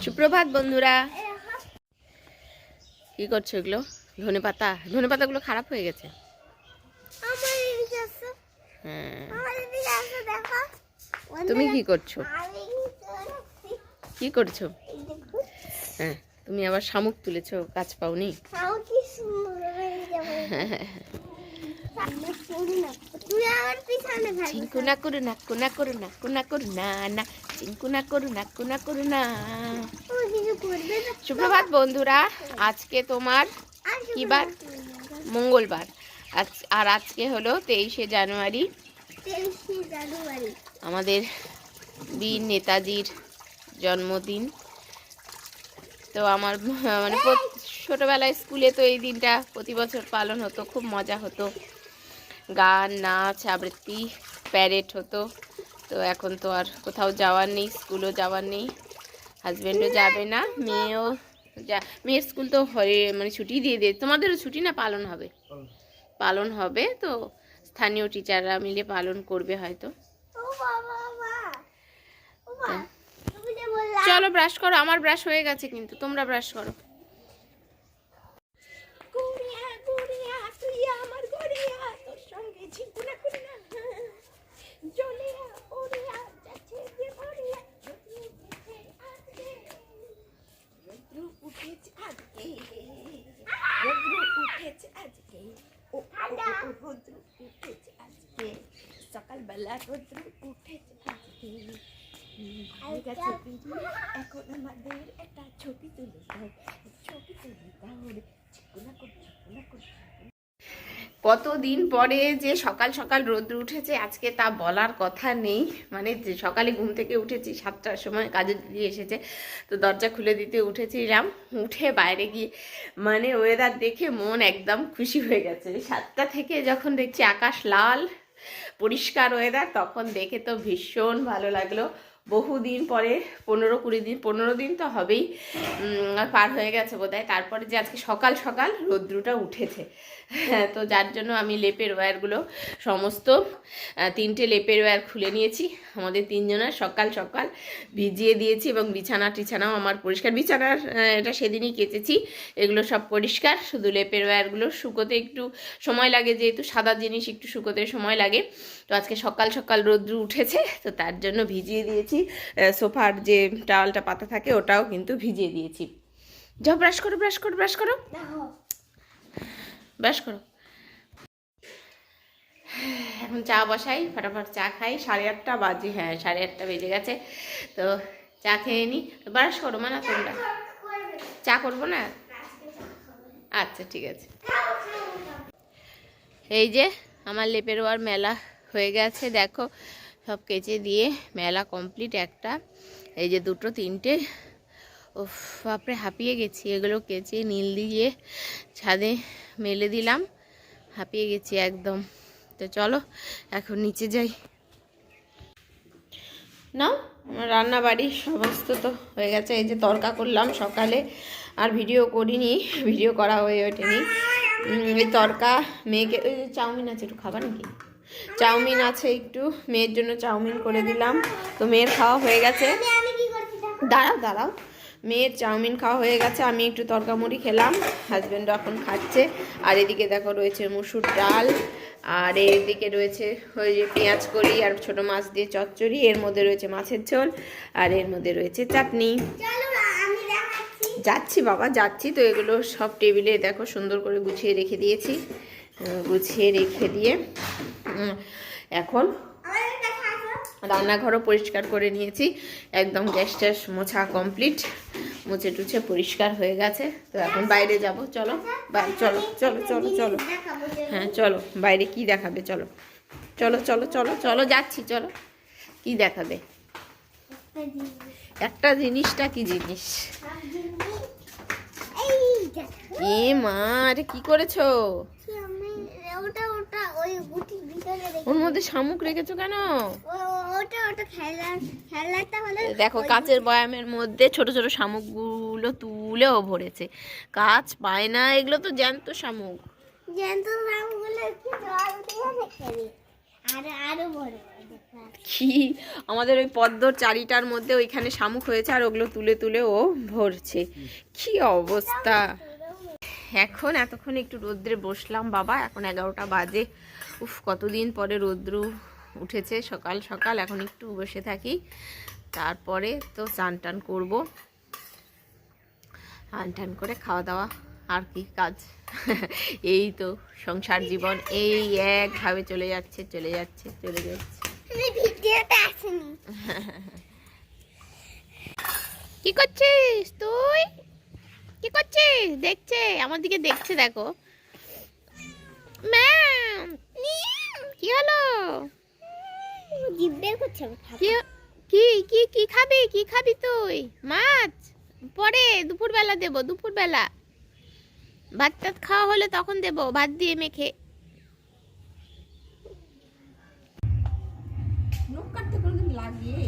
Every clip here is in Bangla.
সুপ্রভাত বন্ধুরা। কি করছো এগুলো? ধনে পাতাগুলো খারাপ হয়ে গেছে। হ্যাঁ, তুমি কি করছো? কি করছো? হ্যাঁ, তুমি আবার শামুক তুলেছো, কাজ পাওনি? চিঙ্কুনা করু না, কুনা করু না, কুনা করু না না, চিঙ্কুনা করু না, কুনা করু না। সুপ্রভাত বন্ধুরা। আজকে তোমার কি বার? মঙ্গলবার। আর আজকে হলো 23শে জানুয়ারি, আমাদের বীর নেতাজির জন্মদিন। তো আমার মানে ছোটবেলায় স্কুলে তো এই দিনটা প্রতি বছর পালন হতো, খুব মজা হতো, গান নাচ আবৃত্তি প্যারেড হতো। তো এখন তো আর কোথাও যাওয়ার নেই, স্কুলও যাওয়ার নেই, হাজব্যান্ডও যাবে না, মেয়ের স্কুল তো মানে ছুটি দিয়ে দিয়ে। তোমাদেরও ছুটি না? পালন হবে তো স্থানীয় টিচাররা মিলে পালন করবে হয়তো। চলো ব্রাশ করো, আমার ব্রাশ হয়ে গেছে কিন্তু তোমরা ব্রাশ করো। সকালবেলা রোদ্র উঠেছে আজকে, এখন আমাদের একটা ছবি তুলে দাও, কতদিন পরে যে সকাল সকাল রোদ্র উঠেছে আজকে, তা বলার কথা নেই। মানে যে সকালে ঘুম থেকে উঠেছি 7টার সময়, কাজের দিদি এসেছে তো দরজা খুলে দিতে উঠেছিলাম। উঠে বাইরে গিয়ে মানে ওয়েদার দেখে মন একদম খুশি হয়ে গেছে। 7টা থেকে যখন দেখছি আকাশ লাল পরিষ্কার ওয়েদার, তখন দেখে তো ভীষণ ভালো লাগলো। বহুদিন পরে 15 দিন তো হবেই, পার হয়ে গেছে বোধহয়, তারপরে যে আজকে সকাল সকাল রৌদ্রটা উঠেছে। তো যার জন্য আমি লেপের ওয়্যারগুলো সমস্ত 3টে লেপের ওয়্যার খুলে নিয়েছি, আমাদের 3জনের সকাল সকাল ভিজিয়ে দিয়েছি। এবং টিছানাও আমার পরিষ্কার, বিছানার এটা সেদিনই কেচেছি, এগুলো সব পরিষ্কার। শুধু লেপের ওয়্যারগুলো শুকোতে একটু সময় লাগে, যেহেতু সাদা জিনিস একটু শুকোতে সময় লাগে। তো আজকে সকাল সকাল রৌদ্র উঠেছে তো তার জন্য ভিজিয়ে দিয়েছি। সোফার যে টাওয়ালটা পাতা থাকে ওটাও কিন্তু ভিজিয়ে দিয়েছি। যাও ব্রাশ করো, ব্রাশ করো, ব্রাশ করো, ব্রাশ করো। এখন চা বসাই, ফটাফট চা খাই। 8:30 বাজে, হ্যাঁ 8:30 বেজে গেছে। তো চা খেয়ে নিই। ব্রাশ করো না তোমরা? চা করবো না? আচ্ছা ঠিক আছে। এই যে আমার লেপের ওয়ার মেলা হয়ে গেছে, দেখো সব কেচে দিয়ে মেলা কমপ্লিট। একটা, এই যে 2, 3টে, ও বাপরে হাঁপিয়ে গেছি। এগুলো কেচে নীল দিয়ে ছাদে মেলে দিলাম, হাঁপিয়ে গেছি একদম। তো চলো এখন নিচে যাই। না, আমার রান্না বাড়ি সমস্ত তো হয়ে গেছে। এই যে তরকা করলাম সকালে, আর ভিডিও করিনি, ভিডিও করা হয়ে ওঠেনি। এই তরকা মেয়েকে, ওই চাউমিন আছে, একটু খাবার নাকি? চাউমিন আছে একটু, মেয়ের জন্য চাউমিন করে দিলাম। তো মেয়ের খাওয়া হয়ে গেছে। দাঁড়াও, মেয়ের চাউমিন খাওয়া হয়ে গেছে, আমি একটু তরকা মুড়ি খেলাম, হাজব্যান্ডও এখন খাচ্ছে। আর এদিকে দেখো রয়েছে মুসুর ডাল, আর এদিকে রয়েছে ওই যে পেঁয়াজ কড়ি আর ছোটো মাছ দিয়ে চচ্চড়ি, এর মধ্যে রয়েছে মাছের ঝোল, আর এর মধ্যে রয়েছে চাটনি। যাচ্ছি বাবা, যাচ্ছি। তো এগুলো সব টেবিলে দেখো সুন্দর করে গুছিয়ে রেখে দিয়েছি। গুছিয়ে রেখে দিয়ে এখন রান্নাঘরও পরিষ্কার করে নিয়েছি, একদম গ্যাস ট্যাস মোছা কমপ্লিট, মুছে টুছে পরিষ্কার হয়ে গেছে। তো এখন বাইরে যাব, চলো চলো চলো চলো চলো। হ্যাঁ চলো, বাইরে কি দেখাবে? চলো চলো চলো চলো চলো, যাচ্ছি, চলো। কি দেখাবে? একটা জিনিসটা কি জিনিস? এ মা, এটা কি করেছো? ওর মধ্যে শামুক রেখেছো কেন? দেখো কাচের বয়ামের মধ্যে ছোট ছোট শামুকগুলো তুলেও ভরেছে। কাচ পায় না, এগুলো তো জ্যান্ত শামুক। কি আমাদের ওই পদ্মর চারিটার মধ্যে ওইখানে শামুক হয়েছে আর ওগুলো তুলে তুলে ও ভরছে। কি অবস্থা। এখন এতক্ষণ একটু রোদ্রে বসলাম বাবা, এখন 11টা বাজে। উফ, কতদিন পরে রোদ্র উঠেছে সকাল সকাল। এখন একটু বসে থাকি, তারপরে তো স্নান টান করবো। স্নান টান করে খাওয়া দাওয়া, আর কি কাজ। এই তো সংসার জীবন, এই একভাবে চলে যাচ্ছে চলে যাচ্ছে চলে যাচ্ছে। কি করছিস তুই? কি করছিস? দেখছে আমার দিকে, দেখছে, দেখো। ম্যাম কি হলো? কি কি কি খাবি? কি খাবি তুই? মাছ পরে দুপুরবেলা দেবো, দুপুরবেলা ভাত টাত খাওয়া হলে তখন দেবো, ভাত দিয়ে মেখে। নখ কাটতে কোনদিন লাগিয়ে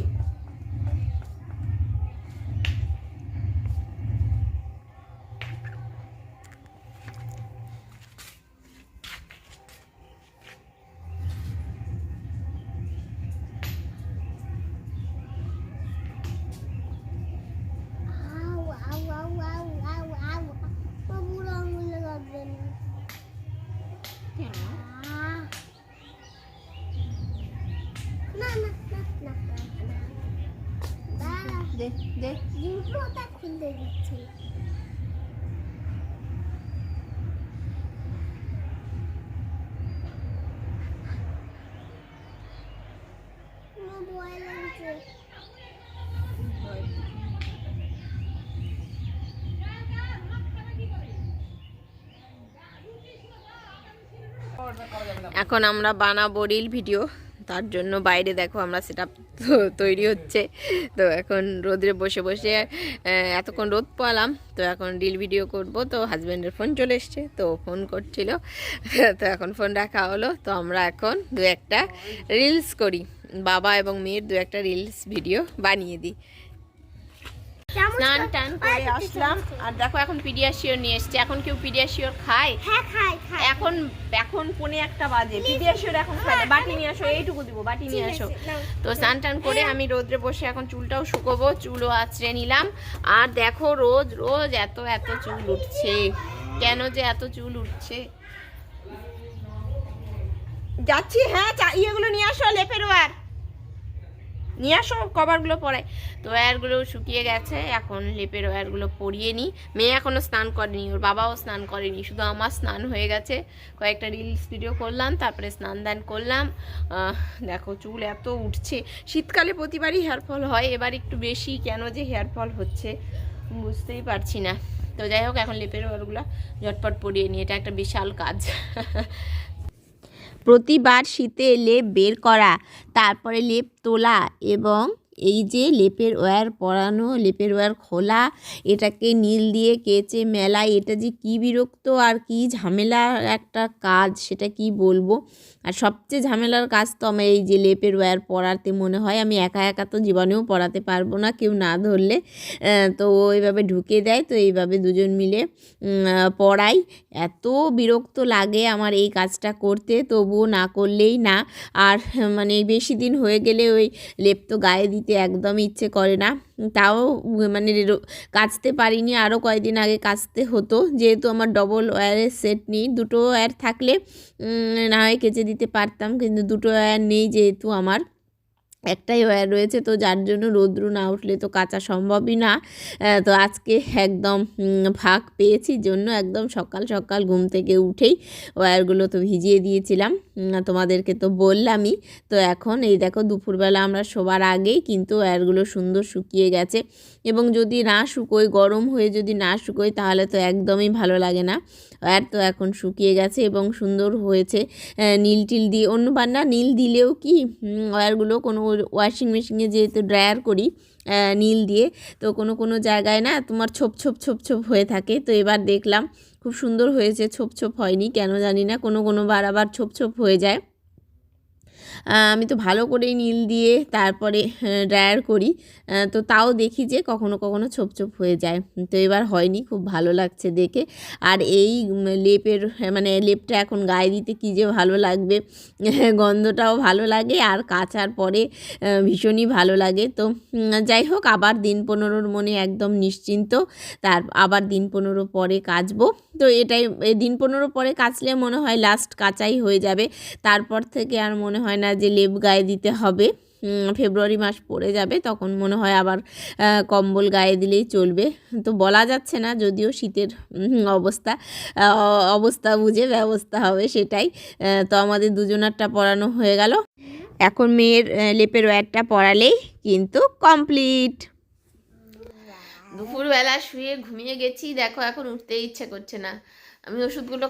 খুলতে দিচ্ছি। এখন আমরা বানাবো রিল ভিডিও, তার জন্য বাইরে দেখো আমরা সেটআপ তৈরি হচ্ছে। তো এখন রোদে বসে বসে এতক্ষণ রোদ পোয়ালাম, তো এখন রিল ভিডিও করব। তো হাজব্যান্ডের ফোন চলে এসছে, তো ফোন করছিল, তো এখন ফোন রাখা হলো। তো আমরা এখন দু একটা রিলস করি, বাবা এবং মেয়ের দু একটা রিলস ভিডিও বানিয়ে দিই। স্নান টান করে আসলাম, আর দেখো এখন পিডিয়াশিওর নিয়ে এসছে। এখন কেউ পিডিয়াশিওর খায়? হ্যাঁ খায়। এখন এখন 1:45 বাজে, পিডিয়াশিওর এখন খায়। বাটি নিয়ে আসো, এইটুকু দিব, বাটি নিয়ে আসো। তো স্নান টান করে আমি রোদ্রে বসে এখন চুলটাও শুকোবো, চুলও আঁচড়ে নিলাম। আর দেখো রোজ রোজ এত এত চুল উঠছে, কেন যে এত চুল উঠছে। যাচ্ছি, হ্যাঁ ইয়েগুলো নিয়ে আসো, লেপের ওয়ার নিয়ে আসো, কভারগুলো পরাই। তো ওয়্যারগুলো শুকিয়ে গেছে, এখন লেপের ওয়্যারগুলো পরিয়ে নিই। মেয়ে এখনও স্নান করেনি, ওর বাবাও স্নান করেনি, শুধু আমার স্নান হয়ে গেছে। কয়েকটা রিলস ভিডিও করলাম, তারপরে স্নান দান করলাম। দেখো চুল এত উঠছে। শীতকালে প্রতিবারই হেয়ার ফল হয়, এবার একটু বেশি, কেন যে হেয়ার ফল হচ্ছে বুঝতেই পারছি না। তো যাই হোক, এখন লেপের ওয়্যারগুলো ঝটপট পরিয়ে নিই, এটা একটা বিশাল কাজ। প্রতিবার শীতে লেপ বের করা, তারপরে লেপ তোলা, এবং এই যে লেপের ওয়্যার পরানো, লেপের ওয়্যার খোলা, এটাকে নীল দিয়ে কেচে মেলা, এটা যে কী বিরক্ত আর কী ঝামেলা একটা কাজ, সেটা কি বলবো। আর সবচেয়ে ঝামেলার কাজ তো আমার এই যে লেপের ওয়্যার পরাতে মনে হয় আমি একা একা তো জীবনেও পরাতে পারবো না, কেউ না ধরলে। তো এইভাবে ঢুকে দেয়, তো এইভাবে দুজন মিলে পরাই। এত বিরক্ত লাগে আমার এই কাজটা করতে, তবুও না করলেই না। আর মানে বেশি দিন হয়ে গেলে ওই লেপ তো গায়ে দিতে একদমই ইচ্ছে করে না, তাও মানে কাচতে পারিনি। আরও কয়েকদিন আগে কাচতে হতো, যেহেতু আমার ডবল ওয়্যারের সেট নেই। দুটো ওয়্যার থাকলে না হয় কেচে দিতে পারতাম, কিন্তু দুটো ওয়্যার নেই যেহেতু আমার, একটাই ওয়্যার রয়েছে, তো যার জন্য রৌদ্র না উঠলে তো কাচা সম্ভবই না। তো আজকে একদম ফাঁক পেয়েছি জন্য একদম সকাল সকাল ঘুম থেকে উঠেই ওয়্যারগুলো তো ভিজিয়ে দিয়েছিলাম, তোমাদেরকে তো বললামই। তো এখন এই দেখো দুপুরবেলা আমরা শোবার আগেই কিন্তু ওয়্যারগুলো সুন্দর শুকিয়ে গেছে। এবং যদি না শুকোয়, গরম হয়ে যদি না শুকোয়, তাহলে তো একদমই ভালো লাগে না। ওয়্যার তো এখন শুকিয়ে গেছে এবং সুন্দর হয়েছে। নীল টিল দিয়ে, অন্যবার না নীল দিলেও কি ওয়্যারগুলো কোনো ওয়াশিং মেশিনে যেহেতু ড্রায়ার করি নীল দিয়ে, তো কোনো কোনো জায়গায় না তোমার ছোপ ছোপ ছোপ ছোপ হয়ে থাকে। তো এবার দেখলাম খুব সুন্দর হয়েছে, ছোপ ছোপ হয়নি, কেন জানি না, কোনো কোনো বার আবার ছোপ ছোপ হয়ে যায়। আমি তো ভালো করেই নীল দিয়ে তারপরে ড্রায়ার করি, তো তাও দেখি যে কখনো কখনো ছোপ ছোপ হয়ে যায়। তো এবার হয়নি, খুব ভালো লাগছে দেখে। আর এই লেপের মানে লেপটা এখন গায়ে দিতে কী যে ভালো লাগবে, গন্ধটাও ভালো লাগে আর কাচার পরে ভীষণই ভালো লাগে। তো যাই হোক, আবার দিন 15-র মনে একদম নিশ্চিন্ত, আবার দিন 15 পরে কাচবো। তো এটাই, এই দিন 15 পরে কাচলে মনে হয় লাস্ট কাচাই হয়ে যাবে, তারপর থেকে আর মনে হয় না যে লেপ গায়ে দিতে হবে। ফেব্রুয়ারি মাস পড়ে যাবে, তখন মনে হয় আবার কম্বল গায়ে দিলেই চলবে। তো বলা যাচ্ছে না, যদিও শীতের অবস্থা বুঝে ব্যবস্থা হবে সেটাই। তো আমাদের দুজনারটা পরানো হয়ে গেল, এখন মেয়ের লেপের ওয়্যারটা পরালেই কিন্তু কমপ্লিট। দুপুরবেলা শুয়ে ঘুমিয়ে গেছি, দেখো এখন উঠতেই ইচ্ছে করছে না। আমি ওষুধগুলো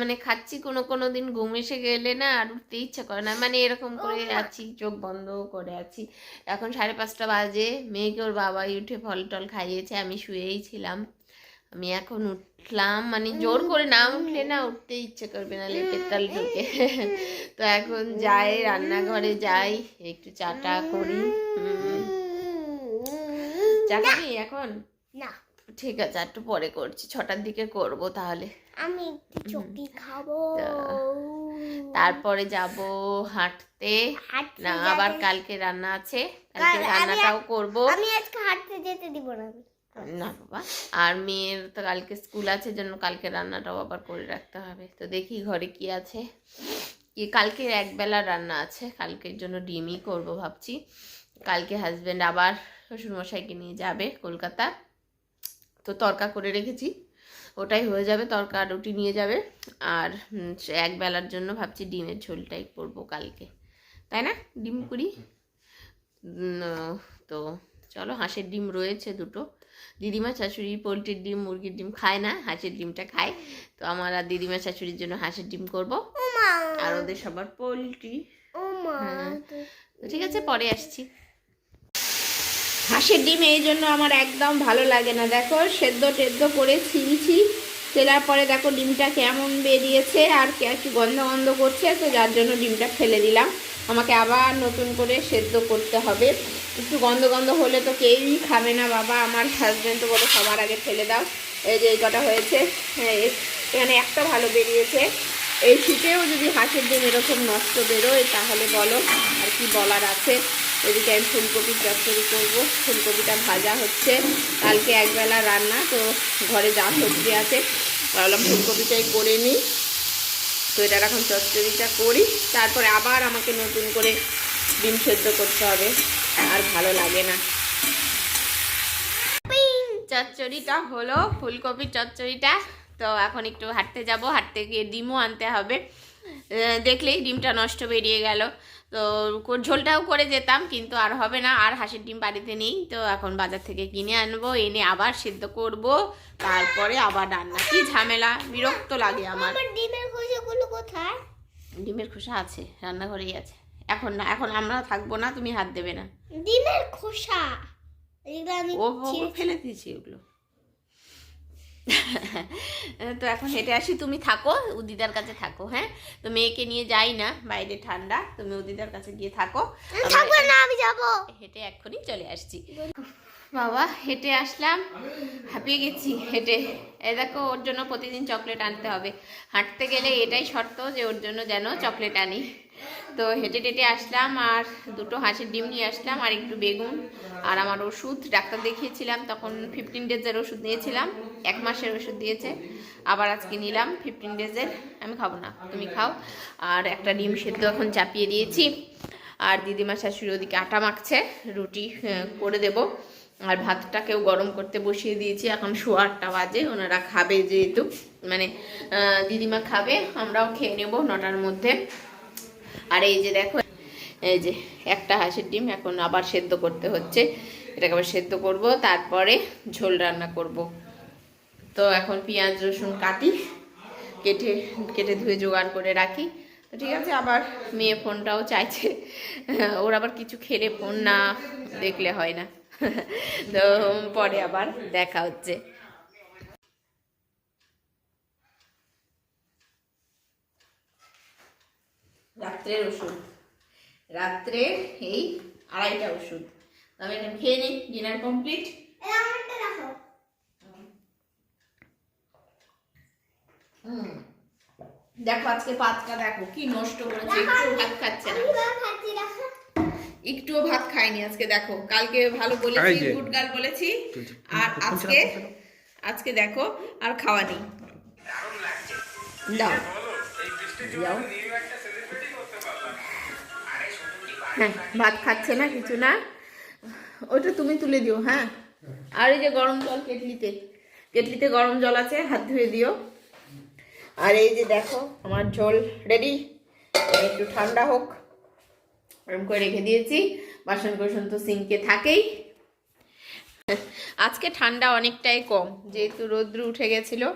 মানে খাচ্ছি, কোনো দিন ঘুম এসে গেলে না আর উঠতে ইচ্ছে করে না, মানে এরকম করে আছি, চোখ বন্ধ করে আছি। এখন 5:30 বাজে, মেয়েকে ওর বাবাই উঠে ফল টল খাইয়েছে, আমি শুয়েই ছিলাম। আমি এখন উঠলাম, মানে জোর করে না উঠলে না উঠতে ইচ্ছে করবে না লেপের তাল ঢুকে। তো এখন যাই, রান্নাঘরে যাই, একটু চাটা করি। চা খাবি এখন? না, ঠিক আছে, একটু পরে করছি, 6টার দিকে করব তাহলে। আমি চকি খাবো, তারপরে যাব হাঁটতে। না, আবার কালকে রান্না আছে, কালকে রান্নাটাও করব। আমি আজকে হাঁটতে যেতে দিব না, না বাবা। আর মেয়ের তো কালকে স্কুল আছে, জন্য কালকে রান্নাটাও আবার করে রাখতে হবে। তো দেখি ঘরে কি আছে, কি কালকে একবেলা রান্না আছে, কালকের জন্য ডিমই করব ভাবছি। কালকে হাজব্যান্ড আবার শ্বশুরমশাইকে নিয়ে যাবে কলকাতা, তো তরকা করে রেখেছি, ওটাই হয়ে যাবে, তরকা রুটি নিয়ে যাবে। আর একবেলার জন্য ভাবছি ডিমের ঝোলটাই করবো কালকে, তাই না? ডিম করি। তো চলো, হাঁসের ডিম রয়েছে 2টো। দিদিমা শাশুড়ি পোলট্রির ডিম মুরগির ডিম খায় না, হাঁসের ডিমটা খায়। তো আমার আর দিদিমা শাশুড়ির জন্য হাঁসের ডিম করব, আর ওদের সবার পোলট্রি। ঠিক আছে, পরে আসছি। হাঁসের ডিম এই জন্য আমার একদম ভালো লাগে না, দেখো সেদ্ধ টেদ্ধ করে ছিলছি, তেলার পরে দেখো ডিমটা কেমন বেরিয়েছে আর একটু গন্ধ গন্ধ করছে, তো যার জন্য ডিমটা ফেলে দিলাম। আমাকে আবার নতুন করে সেদ্ধ করতে হবে, একটু গন্ধ গন্ধ হলে তো কেউই খাবে না বাবা। আমার হাজব্যান্ড তো বলে সবার আগে ফেলে দাও। এই যে এই কটা হয়েছে, এখানে একটা ভালো বেরিয়েছে। এই শীতেও যদি হাঁসের ডিম এরকম নষ্ট বেরোয় তাহলে বলো আর কি বলার আছে। এদিকে আমি ফুলকপির চচ্চড়ি করবো, ফুলকপিটা ভাজা হচ্ছে, কালকে একবেলা রান্না, তো ঘরে যা সবজি আছে ভাবলাম ফুলকপিটাই করে নিই। তো এটার এখন চচ্চড়িটা করি, তারপরে আবার আমাকে নতুন করে ডিম সেদ্ধ করতে হবে, আর ভালো লাগে না। চচ্চড়িটা হলো, ফুলকপির চচ্চড়িটা। তো এখন একটু হাঁটতে যাব, হাঁটতে গিয়ে ডিমও আনতে হবে। দেখলেই ডিমটা নষ্ট বেরিয়ে গেল, তো ঝোলটাও করে যেতাম, কিন্তু আর হবে না, আর হাঁসের ডিম বাড়িতে নেই, তো এখন বাজার থেকে কিনে আনবো, এনে আবার সিদ্ধ করব, তারপরে আবার রান্না। কি ঝামেলা, বিরক্ত লাগে আমার। ডিমের খোসাগুলো কোথায়? ডিমের খোসা আছে, রান্নাঘরেই আছে। এখন না, এখন আমরা থাকবো না, তুমি হাত দেবে না। ডিমের খোসা ও ফেলে দিয়েছি ওগুলো। তো এখন হেঁটে আসি, তুমি থাকো, উদিদার কাছে থাকো। হ্যাঁ, তো মেয়েকে নিয়ে যাই না, বাইরে ঠান্ডা, তুমি উদিদার কাছে গিয়ে থাকো। আমি যাবো, হেঁটে এক্ষুনি চলে আসছি। বাবা, হেঁটে আসলাম, হাঁপিয়ে গেছি হেঁটে। এই দেখো, ওর জন্য প্রতিদিন চকলেট আনতে হবে, হাঁটতে গেলে এটাই শর্ত যে ওর জন্য যেন চকলেট আনি। তো হেঁটে টেটে আসলাম, আর 2টো হাঁসের ডিম নিয়ে আসলাম, আর একটু বেগুন, আর আমার ওষুধ ডাক্তার দেখিয়েছিলাম, তখন 15 ডেজের ওষুধ নিয়েছিলাম, 1 মাসের ওষুধ দিয়েছে, আবার আজকে নিলাম 15 ডেজের। আমি খাবো না, তুমি খাও। আর একটা ডিম সেদ্ধ এখন চাপিয়ে দিয়েছি, আর দিদিমা শাশুড়ি ওদিকে আটা মাখছে, রুটি করে দেব। আর ভাতটাকেও গরম করতে বসিয়ে দিয়েছি, এখন 8:15 বাজে, ওনারা খাবে যেহেতু, মানে দিদিমা খাবে, আমরাও খেয়ে নেব 9টার মধ্যে। আর এই যে দেখো, এই যে একটা হাঁসের ডিম এখন আবার সেদ্ধ করতে হচ্ছে, এটাকে আবার সেদ্ধ করব, তারপরে ঝোল রান্না করব। তো এখন পেঁয়াজ রসুন কাটি, কেটে ধুয়ে জোগাড় করে রাখি। তো ঠিক আছে, আবার মেয়ে ফোনটাও চাইছে, ওর আবার কিছু খেলে ফোন না দেখলে হয় না। তো পরে আবার দেখা হচ্ছে। রাত্রের ওষুধ রাত্রে এই 2.5টা ওষুধ। তবে এখন খেয়ে নিই, ডিনার কমপ্লিট। দেখো আজকে পাতটা দেখো কি নষ্ট করেছে, একটু ভাত খাচ্ছে না, একটুও ভাত খাইনি আজকে। দেখো কালকে ভালো বলেছি, গুড গার্ল বলেছি, আর আজকে দেখো আর খাওয়া নেই। দাও যাও। হ্যাঁ ভাত খাচ্ছে না, কিছু না, ওইটা তুমি তুলে দিও। হ্যাঁ আর এই যে গরম জল কেটলিতে গরম জল আছে, হাত ধুয়ে দিও। আর এই যে দেখো আমার ঝোল রেডি, একটু ঠান্ডা হোক এরকম করে রেখে দিয়েছি। বাসন কোসন তো সিঙ্কে থাকেই। আজকে ঠান্ডা অনেকটাই কম, যেহেতু রৌদ্র উঠে গেছিলো।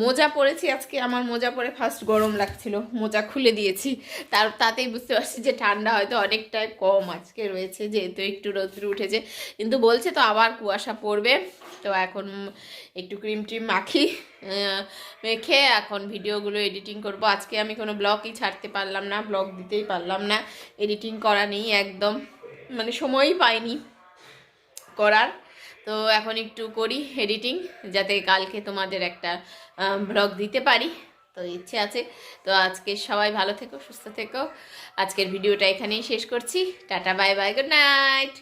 মোজা পরেছি আজকে, আমার মোজা পরে ফার্স্ট গরম লাগছিল, মোজা খুলে দিয়েছি, তাতেই বুঝতে পারছি যে ঠান্ডা হয়তো অনেকটাই কম আজকে রয়েছে, যেহেতু একটু রৌদ্র উঠেছে। কিন্তু বলছে তো আবার কুয়াশা পড়বে, তো এখন একটু ক্রিম ট্রিম মাখি, মেখে এখন ভিডিওগুলো এডিটিং করব। আজকে আমি কোনো ব্লগই ছাড়তে পারলাম না, ব্লগ দিতেই পারলাম না, এডিটিং করা নেই একদম, মানে সময়ই পাইনি করার। তো এখন একটু করি এডিটিং, যাতে কালকে তোমাদের একটা ব্লগ দিতে পারি, তো ইচ্ছে আছে। তো আজকে সবাই ভালো থেকো, সুস্থ থেকো। আজকের ভিডিওটা এখানেই শেষ করছি। Tata bye bye, good night.